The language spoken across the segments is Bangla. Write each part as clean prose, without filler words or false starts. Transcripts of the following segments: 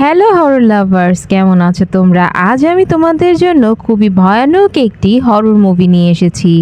হ্যালো হরর লাভার্স, কেমন আছো তোমরা? আজ আমি তোমাদের জন্য খুবই ভয়ানক একটি হরর মুভি নিয়ে এসেছি।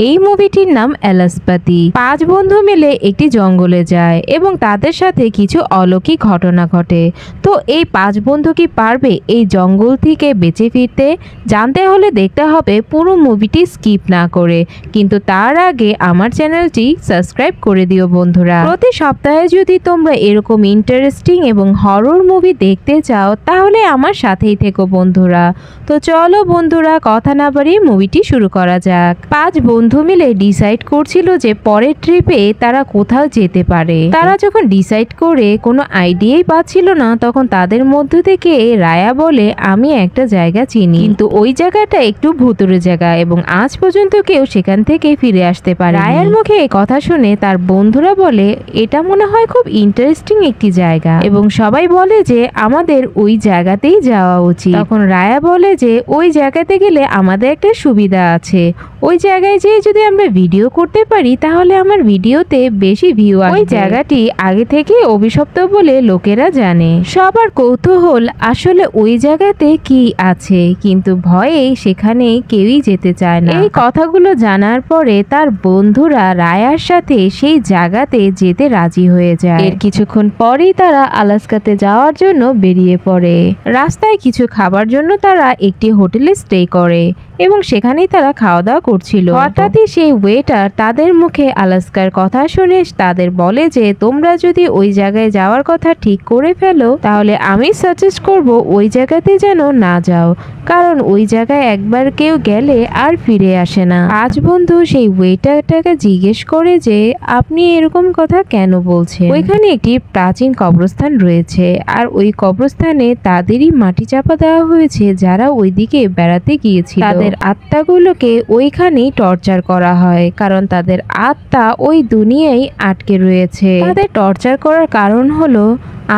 এই মুভিটির নাম এলাসপাতি। 5 বন্ধু মিলে একটি জঙ্গলে যায় এবং তাদের সাথে কিছু অলৌকিক ঘটনা ঘটে। তো এই 5 বন্ধু কি পারবে এই জঙ্গল থেকে বেঁচে ফিরতে? জানতে হলে দেখতে হবে পুরো মুভিটি স্কিপ না করে। কিন্তু তার আগে আমার চ্যানেলটি সাবস্ক্রাইব করে দিও বন্ধুরা। প্রতি সপ্তাহে যদি তোমরা এরকম ইন্টারেস্টিং এবং হরর মুভি দেখতে চাও তাহলে আমার সাথেই থেকো বন্ধুরা। তো চলো বন্ধুরা, কথা না বাড়িয়ে মুভিটি শুরু করা যাক। 5 বন্ধু মিলে ডিসাইড করছিল যে পরের ট্রিপে তারা কোথাও যেতে পারে। তারা যখন ডিসাইড করে কোনো আইডিয়াই পাচ্ছিল না, তখন তাদের মধ্য থেকে রায়া বলে, আমি একটা জায়গা চিনি, কিন্তু ওই জায়গাটা একটু ভুতুরে জায়গা এবং আজ পর্যন্ত কেউ সেখান থেকে ফিরে আসতে পারে। রায়ার মুখে এই কথা শুনে তার বন্ধুরা বলে, এটা মনে হয় খুব ইন্টারেস্টিং একটি জায়গা এবং সবাই বলে যে আমাদের ওই জায়গাতেই যাওয়া উচিত। তখন রায়া বলে যে ওই জায়গাতে গেলে আমাদের একটা সুবিধা আছে, ওই জায়গায় যেয়ে যদি আমরা ভিডিও করতে পারি তাহলে আমার ভিডিওতে বেশি ভিউ আসবে। ওই জায়গাটি আগে থেকে অভিশপ্ত বলে লোকেরা জানে। সবার কৌতূহল আসলে ওই জায়গাতে কি আছে, কিন্তু ভয়ে সেখানে কেউই যেতে চায় না। এই কথাগুলো জানার পরে তার বন্ধুরা রায়ার সাথে সেই জায়গাতে যেতে রাজি হয়ে যায়। এর কিছুক্ষণ পরেই তারা আলাস্কাতে যাওয়ার জন্য বেরিয়ে পড়ে। রাস্তায় কিছু খাবার জন্য তারা একটি হোটেলে স্টে করে এবং সেখানেই তারা খাওয়া দাওয়া করছিল। হঠাৎই সেই ওয়েটার তাদের মুখে আলাস্কার কথা শুনে তাদের বলে যে তোমরা যদি ওই জায়গায় যাওয়ার কথা ঠিক করে ফেলো তাহলে আমি সাজেস্ট করব ওই জায়গাতে যেন না যাও, কারণ ওই জায়গায় একবার কেউ গেলে আর ফিরে আসে না। 5 বন্ধু সেই ওয়েটারটাকে জিজ্ঞেস করে যে আপনি এরকম কথা কেন বলছেন? ওইখানে একটি প্রাচীন কবরস্থান রয়েছে আর ওই কবরস্থানে তাদেরই মাটি চাপা দেওয়া হয়েছে যারা ওইদিকে বেড়াতে গিয়েছিল। তাদের আত্মাগুলোকে ওইখানেই টর্চার করা হয়, কারণ তাদের আত্মা ওই দুনিয়ায় আটকে রয়েছে। তাদের টর্চার করার কারণ হলো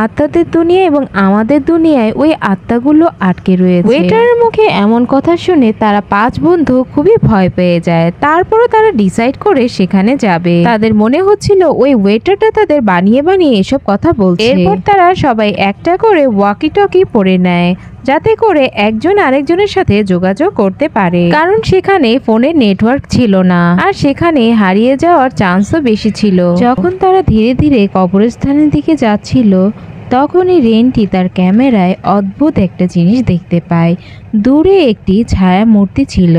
আত্মাদের দুনিয়া এবং আমাদের দুনিয়ায় ওই আত্মাগুলো আটকে রয়েছে। ওয়েটারের মুখে এমন কথা শুনে তারা 5 বন্ধু খুবই ভয় পেয়ে যায়। তারপরও তারা ডিসাইড করে সেখানে যাবে। তাদের মনে হচ্ছিল ওই ওয়েটারটা তাদের বানিয়ে বানিয়ে এসব কথা বলছে। এরপর তারা সবাই একটা করে ওয়াকি টকি পরে নেয় যাতে করে একজন আরেকজনের সাথে যোগাযোগ করতে পারে, কারণ সেখানে ফোনের নেটওয়ার্ক ছিল না আর সেখানে হারিয়ে যাওয়ার চান্সও বেশি ছিল। যখন তারা ধীরে ধীরে কবরস্থানের দিকে যাচ্ছিল তখনই রেনটি তার ক্যামেরায় অদ্ভুত একটা জিনিস দেখতে পায়। দূরে একটি ছায়া মূর্তি ছিল।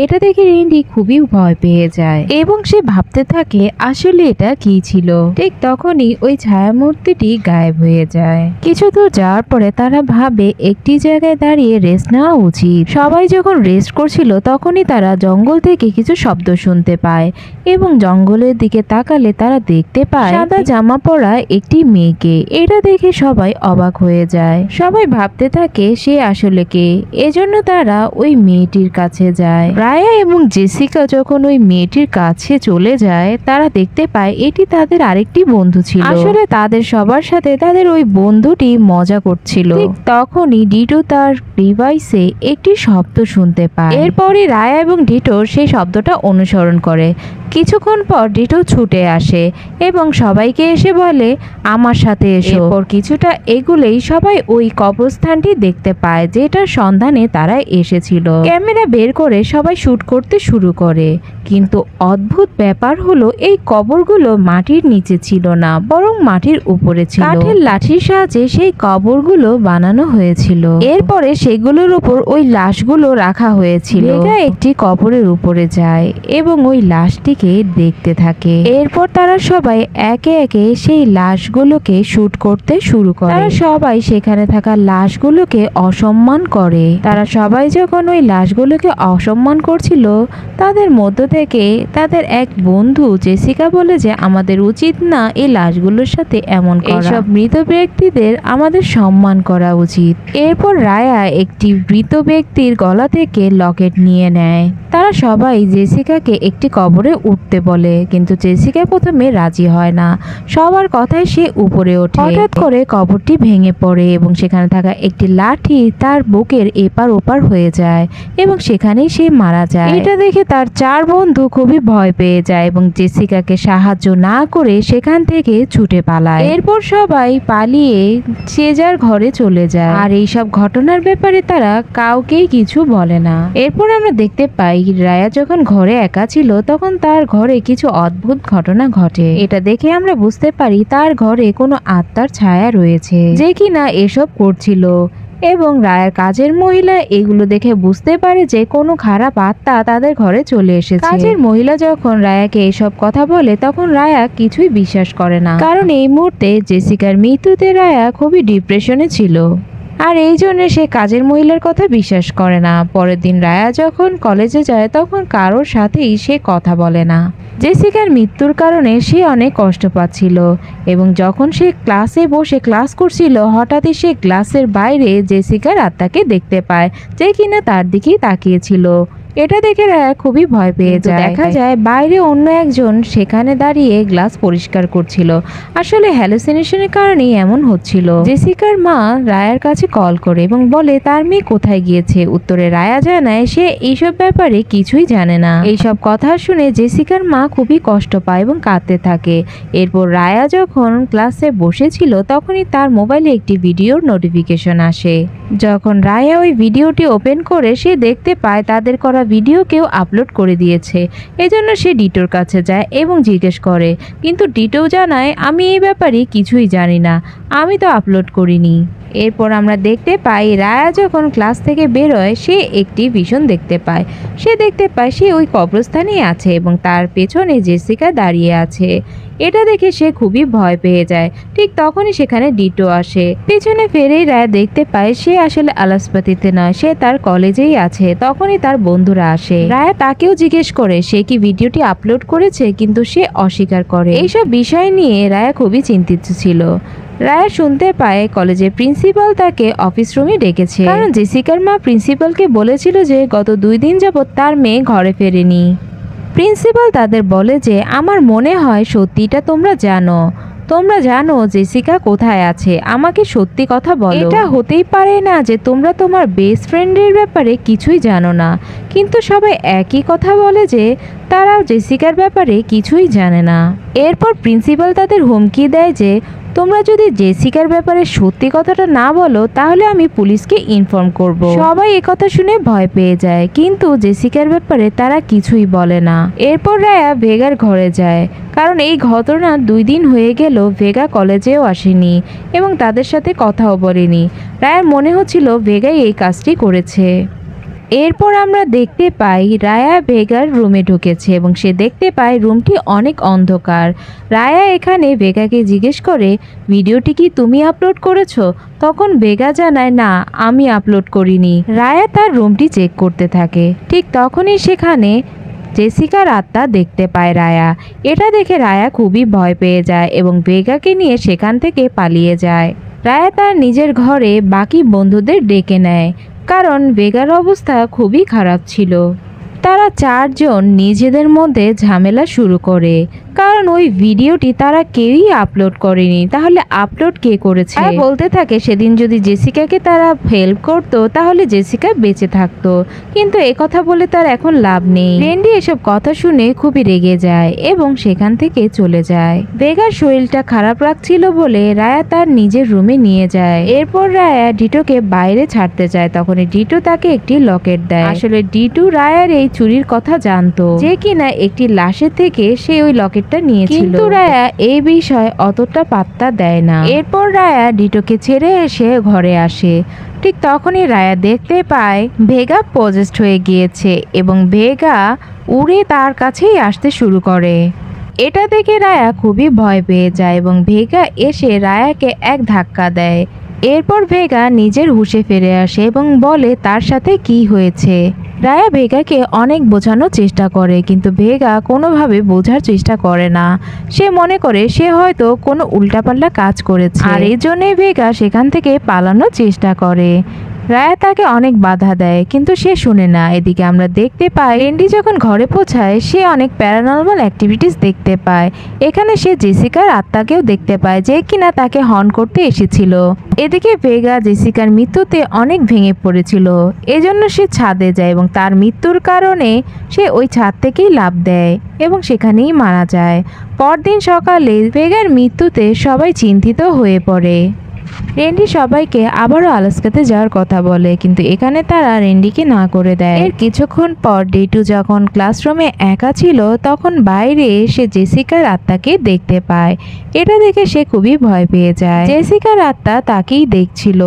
এটা দেখে রেনটি খুবই ভয় পেয়ে যায় এবং সে ভাবতে থাকে আসলে এটা কি ছিল। ঠিক তখনই ওই ছায়া মূর্তিটি গায়েব হয়ে যায়। কিছু দূর যাওয়ার পরে তারা ভাবে একটি জায়গায় দাঁড়িয়ে রেস্ট নেওয়া উচিত। সবাই যখন রেস্ট করছিল তখনই তারা জঙ্গল থেকে কিছু শব্দ শুনতে পায় এবং জঙ্গলের দিকে তাকালে তারা দেখতে পায় সাদা জামা পরা একটি মেয়েকে। এটা দেখে সবাই অবাক হয়ে যায়। সবাই ভাবতে থাকে সে আসলে কে, এজন্য তারা ওই মেয়েটির কাছে যায়। রায়া এবং জেসিকা যখন ওই মেয়েটির কাছে চলে যায় তারা দেখতে পায় এটি তাদের আরেকটি বন্ধু ছিল। আসলে তাদের সবার সাথে তাদের ওই বন্ধুটি মজা করছিল। ঠিক তখনই ডিটো তার ডিভাইসে একটি শব্দ শুনতে পায়। এরপরই রায়া এবং ডিটো সেই শব্দটা অনুসরণ করে। কিছুক্ষণ পর ডিটো ছুটে আসে এবং সবাইকে এসে বলে আমার সাথে এসো। এরপর কিছুটা এগুলেই সবাই ওই কবরস্থানটি দেখতে পায় যেটার সন্ধানে তারা এসেছিল। ক্যামেরা বের করে সবাই শুট করতে শুরু করে, কিন্তু অদ্ভুত ব্যাপার হলো এই কবরগুলো মাটির নিচে ছিল না, বরং মাটির উপরে ছিল। কাঠের লাঠির সাহায্যে সেই কবরগুলো বানানো হয়েছিল। এরপরে সেগুলোর উপর ওই লাশগুলো রাখা হয়েছিল। এটা একটি কবরের উপরে যায় এবং ওই লাশটিকে দেখতে থাকে। এরপর তারা সবাই একে একে সেই লাশগুলোকে শুট করতে শুরু করে। তারা সবাই সেখানে থাকা লাশগুলোকে অসম্মান করে। তারা সবাই যখন ওই লাশগুলোকে অসম্মান করছিল তাদের মধ্য থেকে তাদের এক বন্ধু জেসিকা বলে যে আমাদের উচিত না এই লাশগুলোর সাথে এমন করা, এইসব মৃত ব্যক্তিদের আমাদের সম্মান করা উচিত। এরপর রায়া একটি মৃত ব্যক্তির গলা থেকে লকেট নিয়ে নেয়। তারা সবাই জেসিকাকে একটি কবরে উঠতে বলে, কিন্তু জেসিকা প্রথমে রাজি হয় না। সবার কথায় সে উপরে ওঠে। হঠাৎ করে কবরটি ভেঙে পড়ে এবং সেখানে থাকা একটি লাঠি তার বুকের এপার ওপার হয়ে যায় এবং সেখানেই সে মারা যায়। এটা দেখে তার 4 বন্ধু খুবই ভয় পেয়ে যায় এবং জেসিকাকে সাহায্য না করে সেখান থেকে ছুটে পালায়। এরপর সবাই পালিয়ে যে যার ঘরে চলে যায় আর এইসব ঘটনার ব্যাপারে তারা কাউকেই কিছু বলে না। এরপর আমরা দেখতে পাই রায়া যখন ঘরে একা ছিল তখন তার ঘরে কিছু অদ্ভুত ঘটনা ঘটে। এটা দেখে আমরা বুঝতে পারি তার ঘরে কোনো আত্মার ছায়া রয়েছে যে কিনা এসব করছিল এবং রায়ার কাজের মহিলা এগুলো দেখে বুঝতে পারে যে কোনো খারাপ আত্মা তাদের ঘরে চলে এসেছে। কাজের মহিলা যখন রায়াকে এসব কথা বলে তখন রায়া কিছুই বিশ্বাস করে না, কারণ এই মুহূর্তে জেসিকার মৃত্যুতে রায়া খুবই ডিপ্রেশনে ছিল আর এই জন্য সে কাজের মহিলার কথা বিশ্বাস করে না। পরের দিন রায়া যখন কলেজে যায় তখন কারোর সাথেই সে কথা বলে না। জেসিকার মৃত্যুর কারণে সে অনেক কষ্ট পাচ্ছিল এবং যখন সে ক্লাসে বসে ক্লাস করছিল হঠাৎই সে ক্লাসের বাইরে জেসিকার আত্মাকে দেখতে পায় যে কিনা তার দিকেই তাকিয়েছিল। এটা দেখে রায়া খুবই ভয় পেয়ে যায়। দেখা যায় বাইরে অন্য একজন সেখানে দাঁড়িয়ে গ্লাস পরিষ্কার করছিল। আসলে হ্যালুসিনেশনের কারণেই এমন হচ্ছিল। জেসিকার মা রায়ার কাছে কল করে এবং বলে তার মেয়ে কোথায় গিয়েছে। উত্তরে রায়া জানায় সে এইসব ব্যাপারে কিছুই জানে না। এইসব কথা শুনে জেসিকার মা খুবই কষ্ট পায় এবং কাঁদতে থাকে। এরপর রায়া যখন ক্লাসে বসেছিল তখনই তার মোবাইলে একটি ভিডিওর নোটিফিকেশন আসে। যখন রায়া ওই ভিডিওটি ওপেন করে সে দেখতে পায় তাদের করা ভিডিও কেউ আপলোড করে দিয়েছে। এজন্য সে ডিটোর কাছে যায় এবং জিজ্ঞেস করে, কিন্তু ডিটো জানায় আমি এই ব্যাপারে কিছুই জানি না, আমি তো আপলোড করিনি। এরপর আমরা দেখতে পাই রায়া যখন ক্লাস থেকে বেরোয় সে একটি ভিশন দেখতে পায়। সে দেখতে পায় সে ওই কবরস্থানেই আছে এবং তার পেছনে জেসিকা দাঁড়িয়ে আছে। এটা দেখে সে খুবই ভয় পেয়ে যায়। ঠিক তখনই সেখানে ডিটো আসে। পেছনে ফিরেই রায়া দেখতে পায় সে আসলে আলাসপাতিতে নয়, সে তার কলেজেই আছে। তখনই তার বন্ধুরা আসে। রায়া তাকেও জিজ্ঞেস করে সে কি ভিডিওটি আপলোড করেছে, কিন্তু সে অস্বীকার করে। এইসব বিষয় নিয়ে রায়া খুবই চিন্তিত ছিল। রায়া শুনতে পায় কলেজের প্রিন্সিপাল তাকে অফিস রুমে ডেকেছে, কারণ জেসিকার মা প্রিন্সিপালকে বলেছিল যে গত 2 দিন যাবত তার মেয়ে ঘরে ফেরেনি। প্রিন্সিপাল তাদের বলে যে আমার মনে হয় সত্যিটা তোমরা জানো জেসিকা কোথায় আছে, আমাকে সত্যি কথা বলো। এটা হতেই পারে না যে তোমরা তোমার বেস্ট ফ্রেন্ডের ব্যাপারে কিছুই জানো না, কিন্তু সবাই একই কথা বলে যে তারা জেসিকার ব্যাপারে কিছুই জানে না। এরপর প্রিন্সিপাল তাদের হুমকি দেয় যে তোমরা যদি জেসিকার ব্যাপারে সত্যি কথাটা না বলো তাহলে আমি পুলিশকে ইনফর্ম করব। সবাই একথা শুনে ভয় পেয়ে যায়, কিন্তু জেসিকার ব্যাপারে তারা কিছুই বলে না। এরপর রায়া ভেগার ঘরে যায়, কারণ এই ঘটনা 2 দিন হয়ে গেল ভেগা কলেজেও আসেনি এবং তাদের সাথে কথাও বলেনি। রায়ার মনে হচ্ছিল ভেগাই এই কাজটি করেছে। এরপর আমরা দেখতে পাই রায়া ভেগার রুমে ঢুকেছে এবং সে দেখতে পায় রুমটি অনেক অন্ধকার। রায়া এখানে ভেগাকে জিজ্ঞেস করে ভিডিওটি কি তুমি আপলোড করেছো? তখন ভেগা জানায় না, আমি আপলোড করিনি। রায়া তার রুমটি চেক করতে থাকে। ঠিক তখনই সেখানে জেসিকার আত্মা দেখতে পায় রায়া। এটা দেখে রায়া খুবই ভয় পেয়ে যায় এবং ভেগাকে নিয়ে সেখান থেকে পালিয়ে যায়। রায়া তার নিজের ঘরে বাকি বন্ধুদের ডেকে নেয়, কারণ ভেগার অবস্থা খুবই খারাপ ছিল। তারা 4 জন নিজেদের মধ্যে ঝামেলা শুরু করে, কারণ ওই ভিডিওটি তারা কেউই আপলোড করেনি। তাহলে আপলোড কে করেছে? বলতে থাকে সেদিন যদি জেসিকাকে তারা হেল্প করতো তাহলে জেসিকা বেঁচে থাকতো, কিন্তু একথা বলে তার এখন লাভ নেই। রেন্ডি এসব কথা শুনে খুবই রেগে যায় এবং সেখান থেকে চলে যায়। ভেগার শরীরটা খারাপ লাগছিল বলে রায়া তার নিজের রুমে নিয়ে যায়। এরপর রায়া ডিটোকে বাইরে ছাড়তে চায়, তখনই ডিটো তাকে একটি লকেট দেয়। আসলে ডিটো রায়ার এই চুরির কথা জানতো, যে কিনা একটি লাশের থেকে সে ওই লকেটটা নিয়েছিল, কিন্তু রায়া এই বিষয় অতটা পাত্তা দেয় না। এরপর রায়া ডিটোকে ছেড়ে এসে ঘরে আসে। ঠিক তখনই রায়া দেখতে পায় ভেগা পজেসড হয়ে গিয়েছে এবং ভেগা উড়ে তার কাছেই আসতে শুরু করে। এটা দেখে রায়া খুবই ভয় পেয়ে যায় এবং ভেগা এসে রায়াকে এক ধাক্কা দেয়। এরপর ভেগা নিজের হুঁশে ফিরে আসে এবং বলে তার সাথে কি হয়েছে। রায়া ভেগাকে অনেক বোঝানোর চেষ্টা করে, কিন্তু ভেগা কোনোভাবে বোঝার চেষ্টা করে না। সে মনে করে সে হয়তো কোনো উল্টাপাল্টা কাজ করেছে আর এই জন্যই ভেগা সেখান থেকে পালানোর চেষ্টা করে। রায়া তাকে অনেক বাধা দেয় কিন্তু সে শুনে না। এদিকে আমরা দেখতে পাই রেন্ডি যখন ঘরে পৌঁছায় সে অনেক প্যারানর্মাল অ্যাক্টিভিটিস দেখতে পায়। এখানে সে জেসিকার আত্মাকেও দেখতে পায় যে কিনা তাকে হর্ন করতে এসেছিল। এদিকে ভেগা জেসিকার মৃত্যুতে অনেক ভেঙে পড়েছিল, এজন্য সে ছাদে যায় এবং তার মৃত্যুর কারণে সে ওই ছাদ থেকেই লাফ দেয় এবং সেখানেই মারা যায়। পরদিন সকালে ভেগার মৃত্যুতে সবাই চিন্তিত হয়ে পড়ে। রেন্ডি সবাইকে আবারও আলাস্কাতে যাওয়ার কথা বলে কিন্তু এখানে তারা রেন্ডিকে না করে দেয়। এর কিছুক্ষণ পর ডেটু যখন ক্লাসরুমে একা ছিল তখন বাইরে সে জেসিকার আত্মাকে দেখতে পায়। এটা দেখে সে খুবই ভয় পেয়ে যায়। জেসিকার আত্মা তাকেই দেখছিল।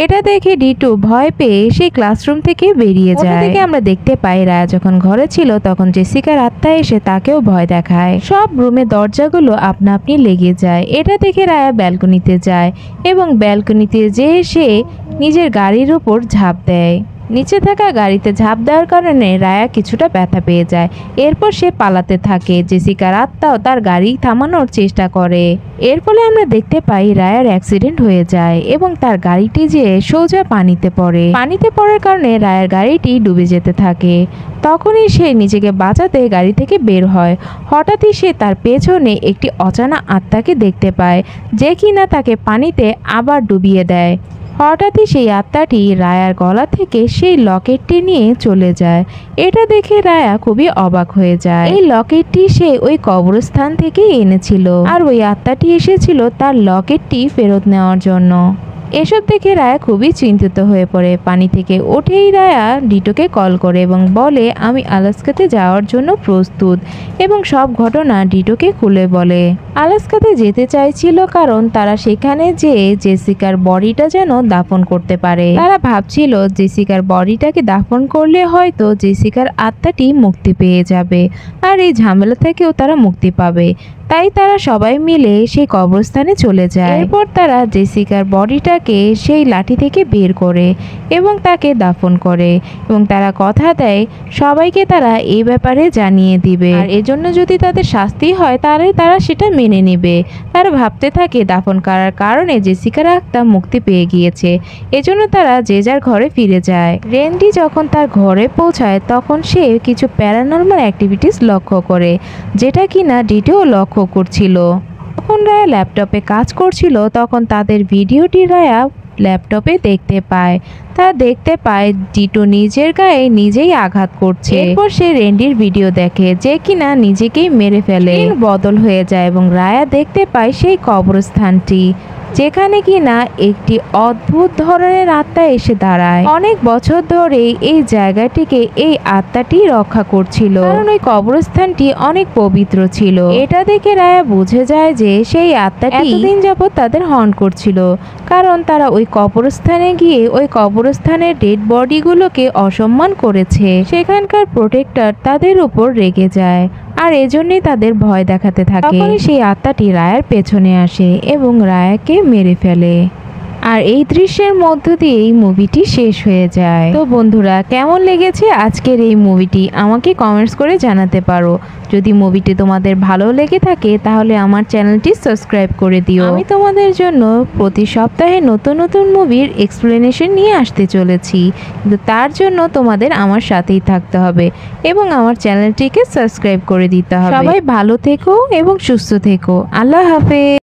এটা দেখে ডিটু ভয় পেয়ে সেই ক্লাসরুম থেকে বেরিয়ে যায়। থেকে আমরা দেখতে পাই রায়া যখন ঘরে ছিল তখন জেসিকার আত্মা এসে তাকেও ভয় দেখায়। সব রুমে দরজাগুলো আপনা আপনি লেগে যায়। এটা দেখে রায়া ব্যালকনিতে যায় এবং ব্যালকনিতে যেয়ে সে নিজের গাড়ির উপর ঝাঁপ দেয়। নিচে থাকা গাড়িতে ঝাঁপ দেওয়ার কারণে রায়া কিছুটা ব্যথা পেয়ে যায়। এরপর সে পালাতে থাকে। জেসিকার আত্মাও তার গাড়ি থামানোর চেষ্টা করে। এর ফলে আমরা দেখতে পাই রায়ার অ্যাক্সিডেন্ট হয়ে যায় এবং তার গাড়িটি যেয়ে সোজা পানিতে পড়ে। পানিতে পড়ার কারণে রায়ার গাড়িটি ডুবে যেতে থাকে। তখনই সে নিজেকে বাঁচাতে গাড়ি থেকে বের হয়। হঠাৎই সে তার পেছনে একটি অজানা আত্মাকে দেখতে পায় যে কিনা তাকে পানিতে আবার ডুবিয়ে দেয়। হঠাৎই সেই আত্মাটি রায়ার গলা থেকে সেই লকেটটি নিয়ে চলে যায়। এটা দেখে রায়া খুবই অবাক হয়ে যায়। এই লকেটটি সে ওই কবরস্থান থেকেই এনেছিল আর ওই আত্মাটি এসেছিল তার লকেটটি ফেরত নেওয়ার জন্য। এসব দেখে রায়া খুবই চিন্তিত হয়ে পড়ে। পানি থেকে উঠেই রায়া ডিটোকে কল করে এবং বলে আমি আলাস্কাতে যাওয়ার জন্য প্রস্তুত এবং সব ঘটনা ডিটোকে খুলে বলে। আলাস্কাতে যেতে চাইছিল কারণ তারা সেখানে যেয়ে জেসিকার বডিটা যেন দাফন করতে পারে। তারা ভাবছিল জেসিকার বডিটাকে দাফন করলে হয়তো জেসিকার আত্মাটি মুক্তি পেয়ে যাবে আর এই ঝামেলা থেকেও তারা মুক্তি পাবে। তাই তারা সবাই মিলে সেই কবরস্থানে চলে যায়। এরপর তারা জেসিকার বডিটাকে সেই লাঠি থেকে বের করে এবং তাকে দাফন করে এবং তারা কথা দেয় সবাইকে তারা এই ব্যাপারে জানিয়ে দিবে আর এজন্য যদি তাদের শাস্তি হয় তাহলে তারা সেটা মেনে নেবে। তারা ভাবতে থাকে দাফন করার কারণে জেসিকার আত্মা মুক্তি পেয়ে গিয়েছে, এজন্য তারা যে যার ঘরে ফিরে যায়। রেন্ডি যখন তার ঘরে পৌঁছায় তখন সে কিছু প্যারানর্মাল অ্যাক্টিভিটিস লক্ষ্য করে যেটা কিনা ডিটেও লক্ষ্য করছিল। যখন রায়া ল্যাপটপে কাজ করছিল তখন তাদের ভিডিওটি রায়া ল্যাপটপে দেখতে পায়। তা দেখতে পায় ডিটো নিজের গায়ে নিজেই আঘাত করছে। এরপর সে রেন্ডির ভিডিও দেখে যে কিনা নিজেকেই মেরে ফেলে। বদল হয়ে যায় এবং রায়া দেখতে পায় সেই কবরস্থানটি যেখানে কিনা একটি অদ্ভুত ধরনের আত্মা এসে দাঁড়ায়। অনেক বছর ধরে এই জায়গাটিকে এই আত্মাটি রক্ষা করছিল কারণ ওই কবরস্থানটি অনেক পবিত্র ছিল। এটা দেখে রায়া বুঝে যায় যে সেই আত্মাটি এতদিন যাবত তাদের হর্ন করছিল কারণ তারা ওই কবরস্থানে গিয়ে ওই কবরস্থানের ডেড বডিগুলোকে অসম্মান করেছে। সেখানকার প্রোটেক্টর তাদের উপর রেগে যায় আর এজন্যই তাদের ভয় দেখাতে থাকে। তখনই সেই আত্মাটি রায়ার পেছনে আসে এবং রায়াকে মেরে ফেলে। আর এই দৃশ্যের মধ্য দিয়ে এই মুভিটি শেষ হয়ে যায়। তো বন্ধুরা কেমন লেগেছে আজকের এই মুভিটি আমাকে কমেন্টস করে জানাতে পারো। যদি মুভিটি তোমাদের ভালো লেগে থাকে তাহলে আমার চ্যানেলটি সাবস্ক্রাইব করে দিও। আমি তোমাদের জন্য প্রতি সপ্তাহে নতুন নতুন মুভির এক্সপ্লেনেশন নিয়ে আসতে চলেছি, কিন্তু তার জন্য তোমাদের আমার সাথেই থাকতে হবে এবং আমার চ্যানেলটিকে সাবস্ক্রাইব করে দিতে হবে। সবাই ভালো থেকো এবং সুস্থ থেকো। আল্লাহ হাফেজ।